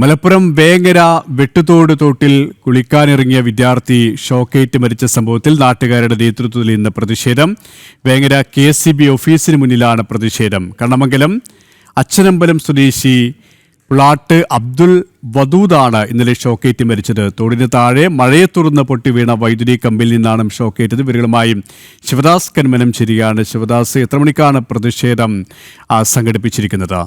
മലപ്പുറം വേങ്ങര വെട്ടുതോട് തോട്ടിൽ കുളിക്കാനിറങ്ങിയ വിദ്യാർത്ഥി ഷോക്കേറ്റ് മരിച്ച സംഭവത്തിൽ നാട്ടുകാരുടെ നേതൃത്വത്തിൽ ഇന്ന് പ്രതിഷേധം. വേങ്ങര KSEB ഓഫീസിന് മുന്നിലാണ് പ്രതിഷേധം. കണ്ണമംഗലം അച്ചനമ്പലം സ്വദേശി പ്ലാട്ട് അബ്ദുൽ വദൂദാണ് ഇന്നലെ ഷോക്കേറ്റ് മരിച്ചത്. തോടിന് താഴെ മഴയെ തുടർന്ന് പൊട്ടിവീണ വൈദ്യുതി കമ്പിൽ നിന്നാണ് ഷോക്കേറ്റത്. ഇവരുമായും ശിവദാസ് കന്മനം ശരിയാണ്. ശിവദാസ്, എത്ര മണിക്കാണ് പ്രതിഷേധം സംഘടിപ്പിച്ചിരിക്കുന്നത്?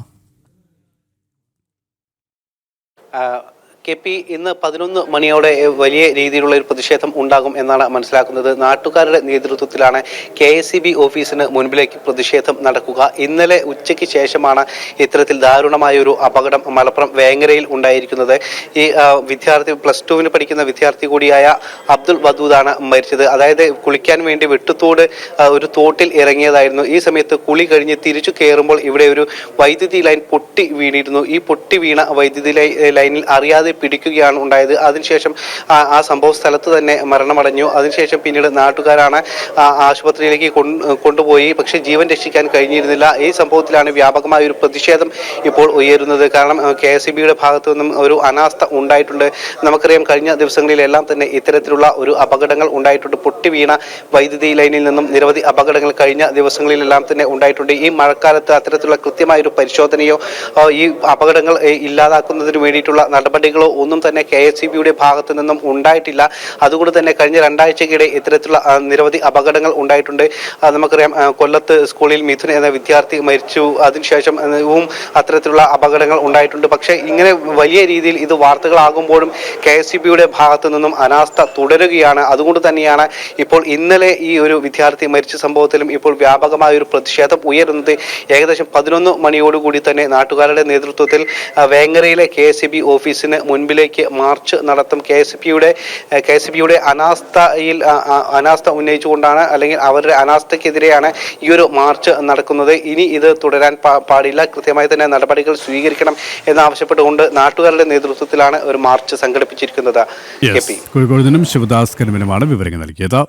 KP ഇന്ന് 11 മണിയോടെ വലിയ രീതിയിലുള്ള ഒരു പ്രതിഷേധം ഉണ്ടാകും എന്നാണ് മനസ്സിലാക്കുന്നത്. നാട്ടുകാരുടെ നേതൃത്വത്തിലാണ് KSEB ഓഫീസിന് മുൻപിലേക്ക് പ്രതിഷേധം നടക്കുക. ഇന്നലെ ഉച്ചയ്ക്ക് ശേഷമാണ് ഇത്തരത്തിൽ ദാരുണമായ ഒരു അപകടം മലപ്പുറം വേങ്ങരയിൽ ഉണ്ടായിരിക്കുന്നത്. ഈ വിദ്യാർത്ഥി +2 പഠിക്കുന്ന വിദ്യാർത്ഥി കൂടിയായ അബ്ദുൽ വദൂദാണ് മരിച്ചത്. അതായത് കുളിക്കാൻ വേണ്ടി വെട്ടുതോട് ഒരു തോട്ടിൽ ഇറങ്ങിയതായിരുന്നു. ഈ സമയത്ത് കുളി കഴിഞ്ഞ് തിരിച്ചു കയറുമ്പോൾ ഇവിടെ ഒരു വൈദ്യുതി ലൈൻ പൊട്ടി വീണിരുന്നു. ഈ പൊട്ടി വീണ വൈദ്യുതി ലൈനിൽ അറിയാതെ പിടിക്കുകയാണ് ഉണ്ടായത്. അതിനുശേഷം ആ സംഭവ സ്ഥലത്ത് തന്നെ മരണമടഞ്ഞു. അതിനുശേഷം പിന്നീട് നാട്ടുകാരാണ് ആശുപത്രിയിലേക്ക് കൊണ്ടുപോയി. പക്ഷേ ജീവൻ രക്ഷിക്കാൻ കഴിഞ്ഞിരുന്നില്ല. ഈ സംഭവത്തിലാണ് വ്യാപകമായ ഒരു പ്രതിഷേധം ഇപ്പോൾ ഉയരുന്നത്. കാരണം KSEBയുടെ ഭാഗത്തു നിന്നും ഒരു അനാസ്ഥ ഉണ്ടായിട്ടുണ്ട്. നമുക്കറിയാം, കഴിഞ്ഞ ദിവസങ്ങളിലെല്ലാം തന്നെ ഇത്തരത്തിലുള്ള ഒരു അപകടങ്ങൾ ഉണ്ടായിട്ടുണ്ട്. പൊട്ടി വീണ വൈദ്യുതി ലൈനിൽ നിന്നും നിരവധി അപകടങ്ങൾ കഴിഞ്ഞ ദിവസങ്ങളിലെല്ലാം തന്നെ ഉണ്ടായിട്ടുണ്ട്. ഈ മഴക്കാലത്ത് അത്തരത്തിലുള്ള കൃത്യമായ ഒരു പരിശോധനയോ ഈ അപകടങ്ങൾ ഇല്ലാതാക്കുന്നതിന് വേണ്ടിയിട്ടുള്ള നടപടികളോ ഒന്നും തന്നെ KSEBയുടെ ഭാഗത്തു നിന്നും ഉണ്ടായിട്ടില്ല. അതുകൊണ്ട് തന്നെ കഴിഞ്ഞ 2 ആഴ്ചക്കിടെ ഇത്തരത്തിലുള്ള നിരവധി അപകടങ്ങൾ ഉണ്ടായിട്ടുണ്ട്. നമുക്കറിയാം, കൊല്ലത്ത് സ്കൂളിൽ മിഥുൻ എന്ന വിദ്യാർത്ഥി മരിച്ചു. അതിനുശേഷം അത്തരത്തിലുള്ള അപകടങ്ങൾ ഉണ്ടായിട്ടുണ്ട്. പക്ഷേ ഇങ്ങനെ വലിയ രീതിയിൽ ഇത് വാർത്തകളാകുമ്പോഴും KSEBയുടെ ഭാഗത്തു നിന്നും അനാസ്ഥ തുടരുകയാണ്. അതുകൊണ്ട് തന്നെയാണ് ഇപ്പോൾ ഇന്നലെ ഈ ഒരു വിദ്യാർത്ഥി മരിച്ച സംഭവത്തിലും ഇപ്പോൾ വ്യാപകമായ ഒരു പ്രതിഷേധം ഉയരുന്നത്. ഏകദേശം 11 മണിയോടുകൂടി തന്നെ നാട്ടുകാരുടെ നേതൃത്വത്തിൽ വേങ്ങരയിലെ KSEB ഓഫീസിന് മുൻപിലേക്ക് മാർച്ച് നടത്തും. KSEBയുടെ അനാസ്ഥ ഉന്നയിച്ചുകൊണ്ടാണ്, അല്ലെങ്കിൽ അവരുടെ അനാസ്ഥക്കെതിരെയാണ് ഈ ഒരു മാർച്ച് നടക്കുന്നത്. ഇനി ഇത് തുടരാൻ പാടില്ല, കൃത്യമായി തന്നെ നടപടികൾ സ്വീകരിക്കണം എന്നാവശ്യപ്പെട്ടുകൊണ്ട് നാട്ടുകാരുടെ നേതൃത്വത്തിലാണ് ഒരു മാർച്ച് സംഘടിപ്പിച്ചിരിക്കുന്നത്. കോഴിക്കോട് നിന്നും ശിവദാസ് കന്മനമാണ് വിവരങ്ങൾ നൽകിയത്.